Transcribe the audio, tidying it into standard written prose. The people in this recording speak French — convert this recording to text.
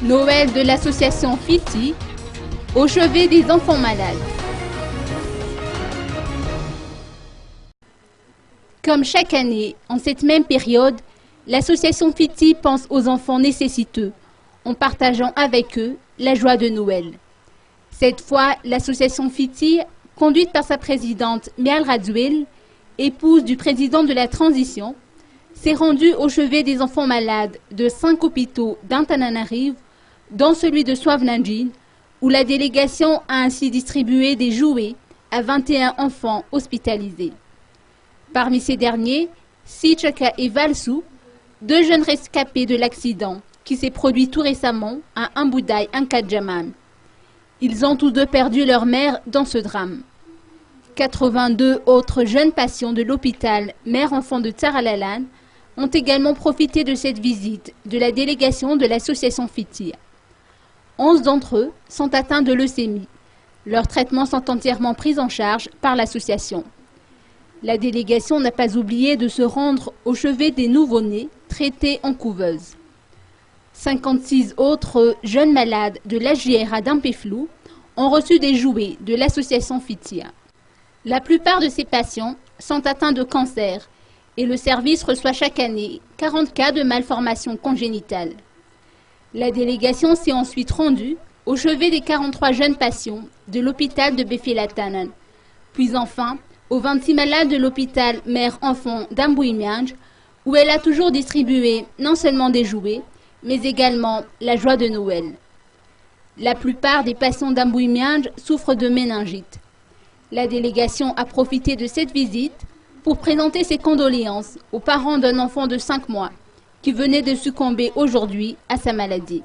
Noël de l'association FITI au chevet des enfants malades. Comme chaque année, en cette même période, l'association FITI pense aux enfants nécessiteux, en partageant avec eux la joie de Noël. Cette fois, l'association FITI, conduite par sa présidente Mial Radzouil, épouse du président de la transition, s'est rendue au chevet des enfants malades de 5 hôpitaux d'Antananarivo, dont celui de Swavnanjin, où la délégation a ainsi distribué des jouets à 21 enfants hospitalisés. Parmi ces derniers, Sichaka et Valsou, 2 jeunes rescapés de l'accident qui s'est produit tout récemment à Amboudaï, Ankadjaman. Ils ont tous deux perdu leur mère dans ce drame. 82 autres jeunes patients de l'hôpital mère-enfant de Tsaralalan ont également profité de cette visite de la délégation de l'association FITI. 11 d'entre eux sont atteints de leucémie. Leurs traitements sont entièrement pris en charge par l'association. La délégation n'a pas oublié de se rendre au chevet des nouveau-nés traités en couveuse. 56 autres jeunes malades de l'HJRA d'Ampeflou ont reçu des jouets de l'association FITI. La plupart de ces patients sont atteints de cancer et le service reçoit chaque année 40 cas de malformations congénitales. La délégation s'est ensuite rendue au chevet des 43 jeunes patients de l'hôpital de Befilatanan, puis enfin aux 26 malades de l'hôpital mère-enfant d'Ambouimianj, où elle a toujours distribué non seulement des jouets, mais également la joie de Noël. La plupart des patients d'Ambouimianj souffrent de méningite. La délégation a profité de cette visite pour présenter ses condoléances aux parents d'un enfant de 5 mois qui venait de succomber aujourd'hui à sa maladie.